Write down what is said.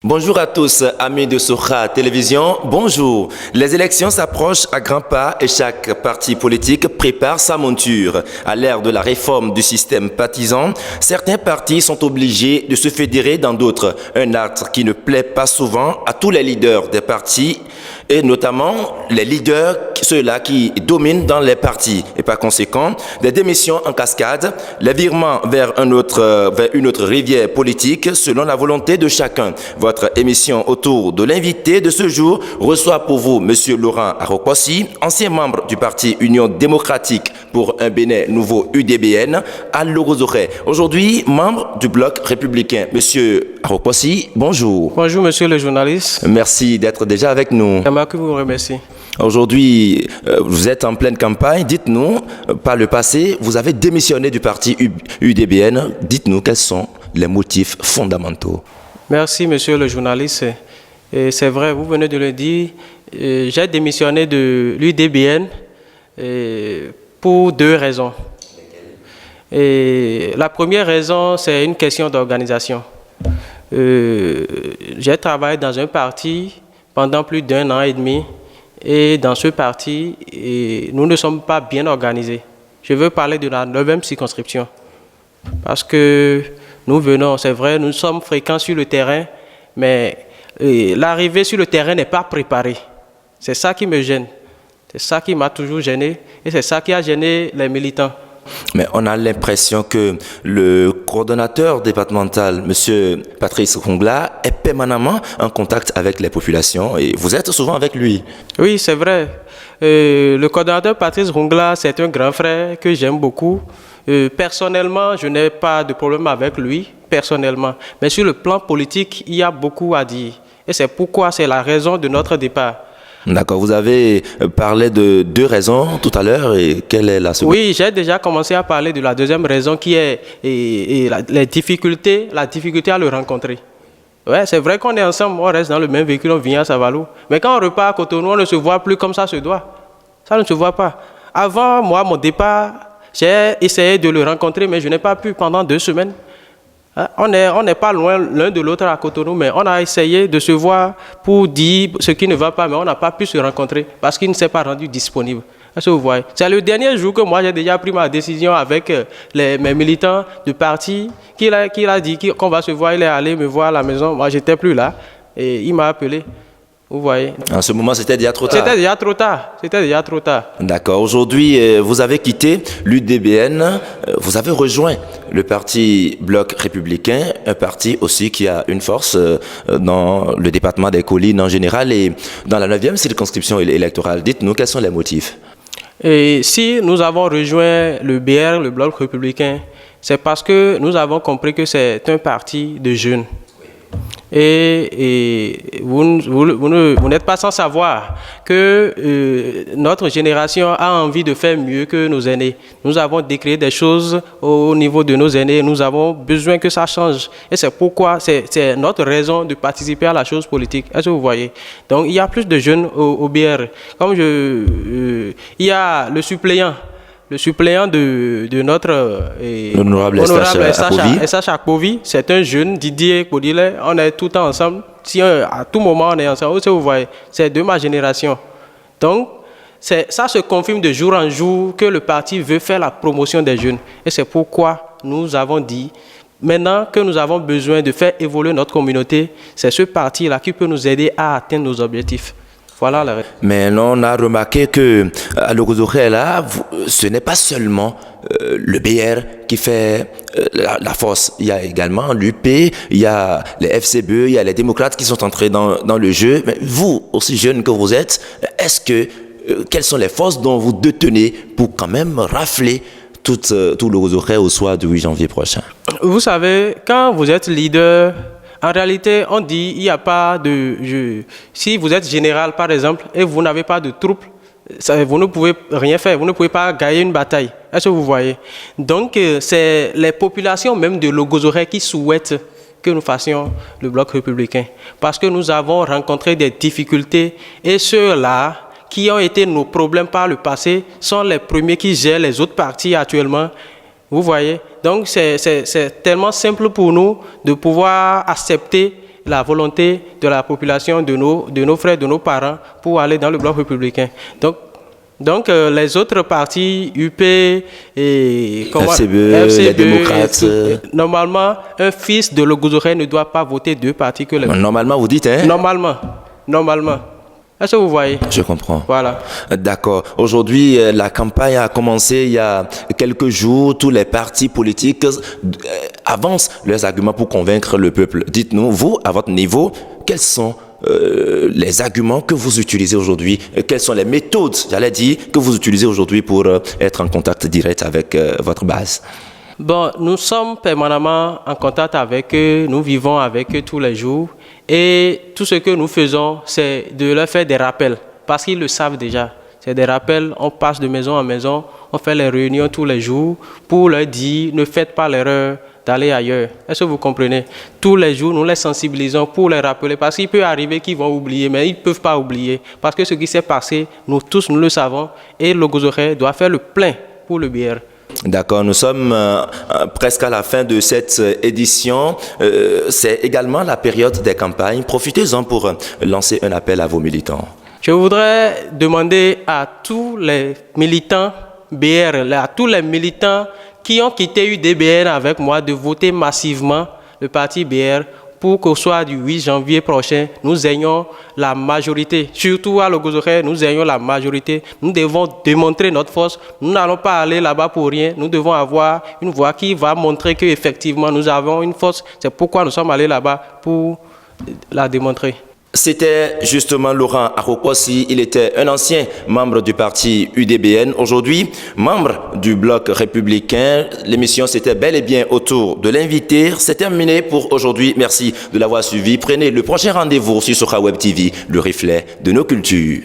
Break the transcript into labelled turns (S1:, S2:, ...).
S1: Bonjour à tous, amis de Soukha Télévision, bonjour. Les élections s'approchent à grands pas et chaque parti politique prépare sa monture. À l'ère de la réforme du système partisan, certains partis sont obligés de se fédérer dans d'autres. Un acte qui ne plaît pas souvent à tous les leaders des partis et notamment les leaders, ceux-là qui dominent dans les partis. Et par conséquent, des démissions en cascade, les virements vers une autre rivière politique selon la volonté de chacun. Votre émission autour de l'invité de ce jour reçoit pour vous M. Laurent Arokpossi, ancien membre du parti Union démocratique pour un Bénin nouveau UDBN à Logozoré. Aujourd'hui, membre du bloc républicain. M. Arokpossi, bonjour.
S2: Bonjour monsieur le journaliste.
S1: Merci d'être déjà avec nous.
S2: C'est moi qui vous remercie.
S1: Aujourd'hui, vous êtes en pleine campagne. Dites-nous, par le passé, vous avez démissionné du parti UDBN. Dites-nous quels sont les motifs fondamentaux.
S2: Merci monsieur le journaliste. Et c'est vrai, vous venez de le dire, j'ai démissionné de l'UDBN pour deux raisons. Et la première raison, c'est une question d'organisation. J'ai travaillé dans un parti pendant plus d'1 an et demi et dans ce parti, nous ne sommes pas bien organisés. Je veux parler de la 9e circonscription parce que nous venons, c'est vrai, nous sommes fréquents sur le terrain, mais l'arrivée sur le terrain n'est pas préparée. C'est ça qui me gêne. C'est ça qui m'a toujours gêné et c'est ça qui a gêné les militants.
S1: Mais on a l'impression que le coordonnateur départemental, M. Patrice Rongla, est permanemment en contact avec les populations et vous êtes souvent avec lui.
S2: Oui, c'est vrai. Le coordonnateur Patrice Rongla, c'est un grand frère que j'aime beaucoup. Personnellement, je n'ai pas de problème avec lui, personnellement. Mais sur le plan politique, il y a beaucoup à dire. Et c'est pourquoi c'est la raison de notre départ.
S1: D'accord, vous avez parlé de deux raisons tout à l'heure et quelle est la seconde?
S2: Oui, j'ai déjà commencé à parler de la deuxième raison qui est la difficulté à le rencontrer. Ouais, c'est vrai qu'on est ensemble, on reste dans le même véhicule, on vient à Savalou. Mais quand on repart à Cotonou, on ne se voit plus comme ça se doit. Ça ne se voit pas. Avant, moi, mon départ, j'ai essayé de le rencontrer, mais je n'ai pas pu pendant 2 semaines. On n'est pas loin l'un de l'autre à Cotonou, mais on a essayé de se voir pour dire ce qui ne va pas, mais on n'a pas pu se rencontrer parce qu'il ne s'est pas rendu disponible. Est-ce que vous voyez? C'est le dernier jour que moi j'ai déjà pris ma décision avec mes militants du parti, qu'il a dit qu'on va se voir, il est allé me voir à la maison. Moi, j'étais plus là et il m'a appelé. Vous voyez.
S1: En ce moment, c'était déjà trop tard.
S2: C'était déjà trop tard.
S1: D'accord. Aujourd'hui, vous avez quitté l'UDBN. Vous avez rejoint le parti Bloc républicain, un parti aussi qui a une force dans le département des Collines en général et dans la 9e circonscription électorale. Dites-nous, quels sont les motifs?
S2: Et si nous avons rejoint le BR, le Bloc républicain, c'est parce que nous avons compris que c'est un parti de jeunes. Et vous n'êtes pas sans savoir que notre génération a envie de faire mieux que nos aînés. Nous avons décrété des choses au niveau de nos aînés. Nous avons besoin que ça change. Et c'est pourquoi c'est notre raison de participer à la chose politique. Est-ce que vous voyez? Donc il y a plus de jeunes au BR. Comme il y a le suppléant. Le suppléant de notre
S1: honorable
S2: SH Akpovi, c'est un jeune, Didier Kodile, on est tout le temps ensemble. Si à tout moment on est ensemble, vous voyez, c'est de ma génération. Donc, ça se confirme de jour en jour que le parti veut faire la promotion des jeunes. Et c'est pourquoi nous avons dit, maintenant que nous avons besoin de faire évoluer notre communauté, c'est ce parti-là qui peut nous aider à atteindre nos objectifs. Voilà la réponse.
S1: Mais on a remarqué que à Logozoré, là, ce n'est pas seulement le BR qui fait la force. Il y a également l'UP, il y a les FCBE, il y a les démocrates qui sont entrés dans le jeu. Mais vous, aussi jeune que vous êtes, quelles sont les forces dont vous détenez pour quand même rafler tout Logozoré au soir du 8 janvier prochain?
S2: Vous savez, quand vous êtes leader, en réalité, on dit il n'y a pas de jeu. Si vous êtes général, par exemple, et vous n'avez pas de troupes, vous ne pouvez rien faire, vous ne pouvez pas gagner une bataille. Est-ce que vous voyez? Donc, c'est les populations même de Logozoré qui souhaitent que nous fassions le bloc républicain. Parce que nous avons rencontré des difficultés et ceux-là qui ont été nos problèmes par le passé sont les premiers qui gèrent les autres partis actuellement. Vous voyez? Donc, c'est tellement simple pour nous de pouvoir accepter la volonté de la population, de nos frères, de nos parents, pour aller dans le bloc républicain. Donc les autres partis, UP et
S1: FCBE, les démocrates.
S2: Normalement, un fils de Logozoré ne doit pas voter deux partis que les...
S1: Normalement, vous dites, hein?
S2: Normalement. Est-ce que vous voyez?
S1: Je comprends.
S2: Voilà.
S1: D'accord. Aujourd'hui, la campagne a commencé il y a quelques jours. Tous les partis politiques avancent leurs arguments pour convaincre le peuple. Dites-nous, vous, à votre niveau, quels sont les arguments que vous utilisez aujourd'hui? Quelles sont les méthodes, j'allais dire, que vous utilisez aujourd'hui pour être en contact direct avec votre base?
S2: Bon, nous sommes permanemment en contact avec eux, nous vivons avec eux tous les jours et tout ce que nous faisons, c'est de leur faire des rappels parce qu'ils le savent déjà. C'est des rappels, on passe de maison en maison, on fait les réunions tous les jours pour leur dire ne faites pas l'erreur d'aller ailleurs. Est-ce que vous comprenez? Tous les jours, nous les sensibilisons pour les rappeler parce qu'il peut arriver qu'ils vont oublier, mais ils ne peuvent pas oublier parce que ce qui s'est passé, nous tous, nous le savons et Logozoré doit faire le plein pour le BR.
S1: D'accord, nous sommes presque à la fin de cette édition. C'est également la période des campagnes. Profitez-en pour lancer un appel à vos militants.
S2: Je voudrais demander à tous les militants BR, à tous les militants qui ont quitté UDBR avec moi de voter massivement le parti BR pour qu'au soir du 8 janvier prochain, nous ayons la majorité. Surtout à Logozoré, nous ayons la majorité. Nous devons démontrer notre force. Nous n'allons pas aller là-bas pour rien. Nous devons avoir une voix qui va montrer qu'effectivement, nous avons une force. C'est pourquoi nous sommes allés là-bas pour la démontrer.
S1: C'était justement Laurent Arokwasi. Il était un ancien membre du parti UDBN. Aujourd'hui, membre du bloc républicain. L'émission s'était bel et bien autour de l'invité. C'est terminé pour aujourd'hui. Merci de l'avoir suivi. Prenez le prochain rendez-vous sur Soka Web TV, le reflet de nos cultures.